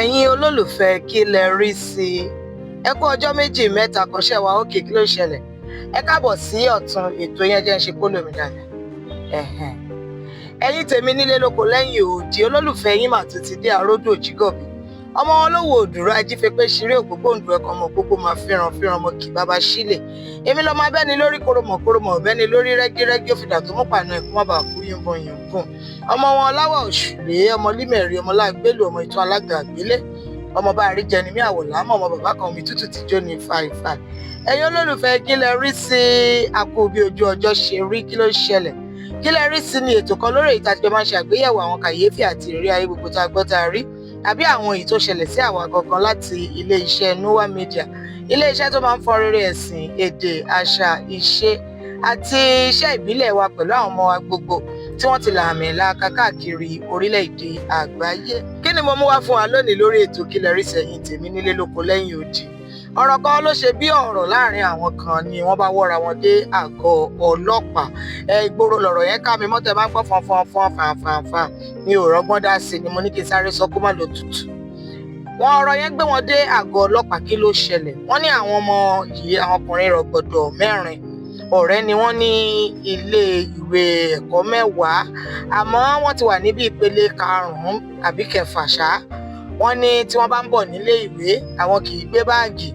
Ẹ̀yin olólùfẹ́ kí lẹ rí sí i? Ẹ kú ọjọ́ méjì mẹ́ta kan ṣẹ̀ wá òkè kí ló ṣẹlẹ̀? Ẹ káàbọ̀ sí ọ̀tún ètò yẹn jẹ́ ń ṣe kólò mi dáadáa. Ẹ̀yin tèmi nílé lóko lẹ́yìn òdì olólùfẹ́ yín mà tún ti dé àródò jígọ̀bì. Ọmọ wọn ló wo òdùrọ̀ ajífẹ́pẹ́ ṣeré ògbógbòǹdù ẹ̀kọ́ ọmọ gbogbo máa fíran ọmọ kì bàbá sílẹ̀. Èmi lọ́mọ abẹ́ni lórí koromọ̀ ọ̀bẹ́ni lórí rẹ́gírẹ́gí òfìdà tó mú pàánù ẹ̀kú má bàa kú yìnbọn. Ọmọ wọn láwọ̀ òṣùlé ọmọ límẹ̀rí ọmọ lágbélò ọmọ ìtọ́ alága àgbélé ọmọ bá rí jẹni mí àwòlámọ̀ ọmọ bàbá kan omi tútù tí jó ní fàìfàì. Ẹ̀yin olólùfẹ́ kí lẹ rí sí àkó bí ojú ọjọ́ ṣe rí kí ló ṣẹlẹ̀? Kí lẹ rí sí ni ètò kan lórí ìtajọ máa ń ṣe àgbéyẹ̀wò àwọn kàyéfì àti ìrírí ayé gbogbo tá a gbọ́ tá a rí àbí àwọn èyí tó ṣẹlẹ̀ sí àwa gangan láti ilé-iṣẹ́ Noah Media, ilé-iṣẹ́ tó máa ń fọ rere ẹ̀sìn, èdè, àṣà, ìṣe àti iṣẹ́ ìbílẹ̀ wa pẹ̀lú àwọn ọmọ wa gbogbo tí wọ́n ti làmìlaka káàkiri orílẹ̀-èdè àgbáyé. Kí ni mo mú wá fún wa lónìí lórí ètò Kí lẹ rí sẹ́yìn tèmi nílé lóko lẹ́yìn odi? Ọ̀rọ̀ kan ló ṣe bí ọ̀rọ̀ láàrin àwọn kan ni wọ́n bá wọ́ra wọn dé àgọ́ ọlọ́pàá. Ìgboro lọ̀rọ̀ yẹn ká mi mọ́tò ẹ máa ń gbọ́ fọnfọnfọn mi ò rọ́gbọ́n dá sí ni mo ní kí n sáré sọ kó má lọ tutù. Wọn ọ̀rọ̀ yẹn gbé wọn dé àgọ́ ọlọ́pàá. Kí ló ṣẹlẹ̀? Wọ́n ní àwọn ọmọ yìí àwọn ọkùnrin rọ̀gbọ̀dọ̀ mẹ́rin ọ̀rẹ́ ni wọ́n ní ilé ìwé ẹ̀kọ́ mẹ́wàá àmọ́ wọ́n ti wà níbi ìpele karùn-ún àbí kẹfà ṣá. Wọ́n ní tí wọ́n bá ń bọ̀ nílé ìwé àwọn kì í gbé báàgì.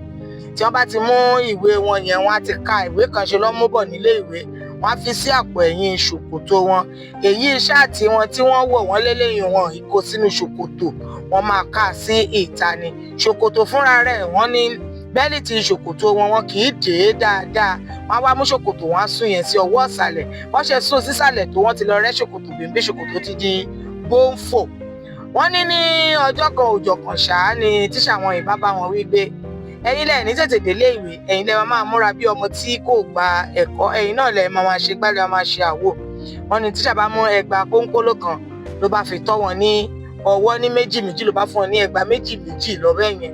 Tí wọ́n bá ti mú ìwé wọn yẹn wọ́n á ti ka ìwé kan ṣe lọ́ mú bọ̀ nílé ìwé wọ́n á fi sí àpò ẹ̀yìn ṣòkòtò wọn. Èyí ṣáàtì wọn tí wọ́n wọ̀ wọ́n lélẹ́yìn wọn ìkó sínú ṣòkòtò wọ́n máa ká sí ìta ni. Ṣòkòtò fúnra rẹ̀ wọ́n ní bẹ́líìtì ṣòkòtò wọn kì í dè é dáadáa. Wọ́n á wá mú ṣòkòtò wọn á sún yẹn sí ọwọ́ ìsàlẹ̀. Wọ́n ṣe sún sísàlẹ̀ tó wọ́n ti lọ rẹ́ ṣòkòtò bèbè ṣòkòtò ti di gbóǹfò. Wọ́n ní ọjọ́ kan òjò kan ṣáá ni tíṣà wọn ìbá bá wọn wí pé ẹ̀yin lẹ ní tètè délé ìwé, ẹ̀yin lẹ máa múra bí ọmọ tí kò gba ẹ̀kọ́, ẹ̀yin náà lẹ máa ṣe gbálẹ̀ máa ṣe àwo. Wọ́n ní tíṣà bá mú ẹgba kónkóló kan ló bá fi tọ́ wọn ní ọwọ́ ní méjì ló bá fún wọn ní ẹgba méjì lọ bẹ́ẹ̀ yẹn.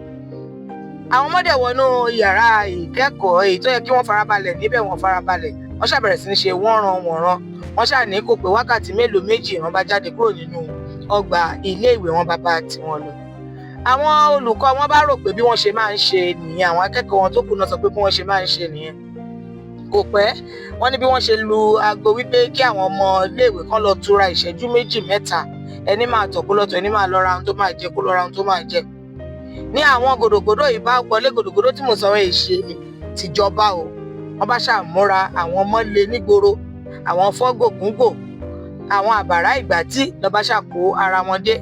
Àwọn ọmọdé wọnú yàrá ìkẹ́kọ̀ọ́ èyí tó yẹ kí wọ́n farabalẹ̀ níbẹ̀ wọ́n farabalẹ̀. Wọ́n ṣàbẹ̀rẹ̀ sí ní ṣe wọ́nran. Wọ́n ṣàní kò pé wákàtí mélòó méjì wọ́n bá jáde kúrò nínú ọgbà ilé ìwé wọn bá tiwọn lọ. Àwọn olùkọ́ wọn bá rò pé bí wọ́n ṣe máa ń ṣe nìyẹn, àwọn akẹ́kọ̀ọ́ wọn tó kù náà sọ pé bí wọ́n ṣe máa ń ṣe nìyẹn. Kò pẹ́ wọ́n ní bí wọ́n ṣe lu aago wípé kí àwọn ọmọ iléèwé kan lọ tura ìṣẹ́jú méjì mẹ́ta, ẹni máa tọ̀ kó lọ́tọ̀, ẹni máa lọ ra ohun tó máa jẹ kó lọ ra ohun tó máa jẹ. Ní àwọn gòdògòdò ìbá wọlé gòdògòdò tí mo sọ wọn èṣe tìjọba o. Wọ́n bá ṣàmúra àwọn ọmọ lé nígboro, àwọn fọ́gògúngò, àwọn àbàrá ìgbàtí lọ́ bá ṣàkó ara wọn dé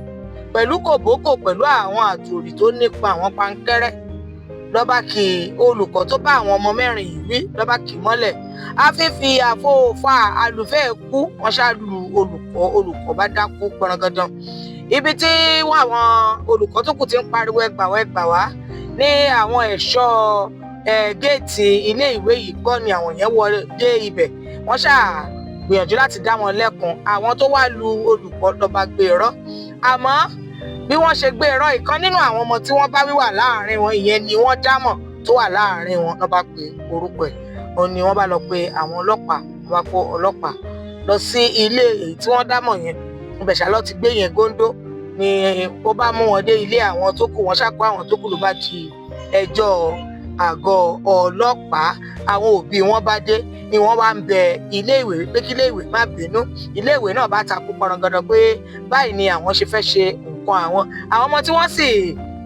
pẹ̀lú kòbókò pẹ̀lú àwọn àtòrí tó nípa àwọn pankẹ́rẹ́. Lọ́ba kì olùkọ́ tó bá àwọn ọmọ mẹ́rin yìí wí lọ́ba kì mọ́lẹ̀. Afífi àfòfà àlùfẹ́ kú wọ́n ṣàlù olùkọ́ bá dákú pọrangandan. Ibi tí àwọn olùkọ́ tó kù ti ń pariwo ẹgbà wá ní àwọn ẹ̀ṣọ́ géètì ilé ìwé yìí gbọ́ ni àwọn yẹn wọlé dé ibẹ̀. Wọ́n gbìyànjú láti dá wọn lẹ́kun. Àwọn tó wá lu olùkọ́ lọ́ba gbé irọ́. Àmọ́ bí wọ́n ṣe gbé irọ́ ìkan nínú àwọn ọmọ tí wọ́n bá wíwà láàrin wọn ìyẹn ni wọ́n dámọ̀ tó wà láàrin wọn lọ́ba pé orúkọ ẹ̀. Òun ni wọ́n bá lọ pe àwọn ọlọ́pàá, wọ́n bá kó ọlọ́pàá lọ sí ilé èyí tí wọ́n dámọ̀ yẹn. Ibẹ̀ ṣálọ́ ti gbé yẹn góńdó ni ó bá mú wọn dé ilé àwọn tó kù. Wọ́n ṣàkó àwọn tó kù ló bá di ẹjọ́ àgọ́ ọlọ́pàá. Àwọn òbí wọn bá dé ni wọ́n wá ń bẹ iléèwé pé kí iléèwé má bínú. Iléèwé náà bá takú pọrangandan pé báyìí ni àwọn ṣe fẹ́ ṣe nǹkan àwọn ọmọ tí wọ́n sì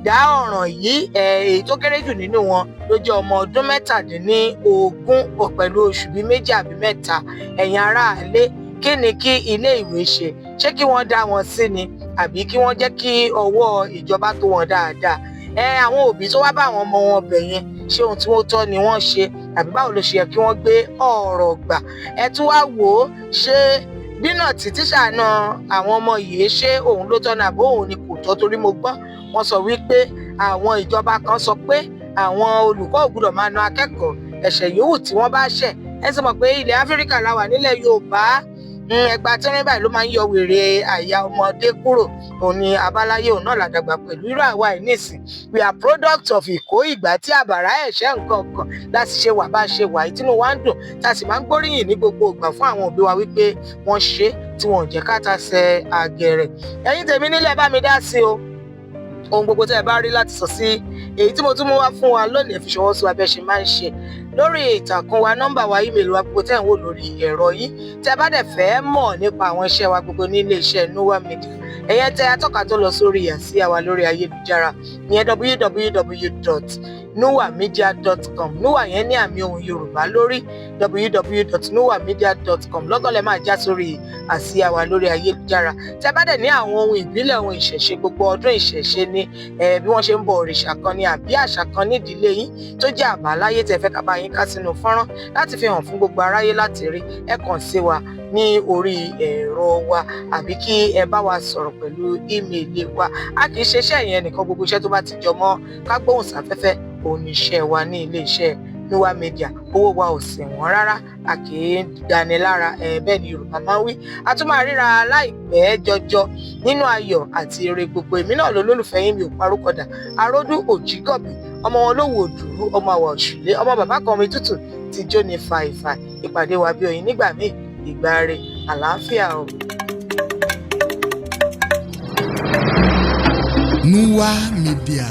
dá ọ̀ràn yìí èyí tó kéré jù nínú wọn ló jẹ́ ọmọ ọdún 17 pẹ̀lú oṣù bíi 2 àbí 3. Ẹ̀yin aráalé kí ni kí iléèwé ṣé kí wọ́n dá wọn sí ni àbí kí wọ́n jẹ́ kí ọwọ́ ìjọba tó wọn dáadáa? Àwọn òbí tó wá bá àwọn ọmọ wọn bẹ̀ yẹn ṣé ohun tí wọ́n tọ́ ni wọ́n ṣe àbí báwo ló ṣe yẹ kí wọ́n gbé ọ̀rọ̀ gbà? Ẹ tún wá wò ó, ṣé dínà tí tíṣà náà àwọn ọmọ yìí ṣé òun ló tọ́ ní àbó òun ni kò tọ́? Torí mo gbọ́ wọ́n sọ wípé àwọn ìjọba kan sọ pé àwọn olùkọ́ ò gbọ́dọ̀ máa na akẹ́kọ̀ọ́ ẹ̀ṣẹ̀ yòówù tí wọ́n bá ṣẹ̀. Ẹ sì mọ̀ pé ilẹ̀ Áfíríkà la wà nílẹ̀ Yorùbá. Ẹgba tẹ́rín báyìí ló máa ń yọ wèrè àyà ọmọdé kúrò. Òun ni abáláyé òun náà làdàgbà pẹ̀lú irú àwa ẹ̀ nísìn. We are product of ìkó ìgbà tí àbàrá ẹ̀ṣẹ̀ nǹkan kan láti ṣe wà bá ṣe wà yìí tínú wa ń dùn tá a sì máa ń gbóríyìn ní gbogbo ìgbà fún àwọn òbí wa wípé wọ́n ṣe tí wọn ò jẹ́ ká tasẹ̀ àgẹ̀rẹ̀. Ẹ̀yin tèmi nílẹ̀ bá mi dá sí o. ohun gbogbo tẹ́ ẹ bá rí láti sọ sí èyí tí mo tún mú wá fún wa lónìí, ẹ fi ṣọwọ́ sí wa bí ẹ ṣe máa ń ṣe lórí ìtàkùn wa, nọ́mbà wa, ímeèlì wa gbogbo tẹ́ ẹ̀ ń wò lórí ẹ̀rọ yìí. Tẹ́ bá dẹ̀ fẹ́ mọ̀ nípa àwọn iṣẹ́ wa gbogbo ní ilé-iṣẹ́ Nua Media, ẹ̀yẹ tẹ atọ́ka tó lọ sórí àsíá wa lórí ayélujára ìyẹn www.nuwamedia.com. Nua yẹn ní àmì ohùn Yorùbá lórí www.nuwamedia.com. lọ́gán lẹ máa já sórí àsíá wa lórí ayélujára. Tẹ́ bá dẹ̀ ní àwọn ohun ìbílẹ̀, ohun ìṣẹ̀ṣe, gbogbo ọdún ìṣẹ̀ṣe ní bí wọ́n ṣe ń bọ òrìṣà kan ní àbí àṣà kan nídìílé yín tó jẹ́ àbáláyé tẹ́ fẹ́ ká bá yín ká sínú fọ́nrán láti fi hàn fún gbogbo aráyé láti rí, ẹ kàn sí wa ní orí ẹ̀rọ wa àbí kí ẹ bá wa sọ̀rọ̀ pẹ̀lú ímeèlì wa. A kì í ṣe iṣẹ́ yẹn nìkan, gbogbo iṣẹ́ tó bá ti jọ mọ́ ká gbóhùn sáfẹ́fẹ́ òun ni iṣẹ́ wa ní ilé-iṣẹ́ Nua Media. Owó wa ò sì wọ́n rárá, a kì í dani lára, bẹ́ẹ̀ ni Yorùbá máa ń wí. A tún máa ríra láìpẹ́ jọjọ nínú ayọ̀ àti ire gbogbo. Èmi náà lolólùfẹ́ yín, mi ò parúkọdà, Aródú Òjígọ̀bí, ọmọ wọn lówó òdùrú, ọmọ àwà òṣùlé, ọmọ bàbá kan omi tútù ti jó ní fàìfà. Ìpàdé wa bí oyin nígbà míì, ìgbà rẹ̀, àlàáfíà o. Nua Media.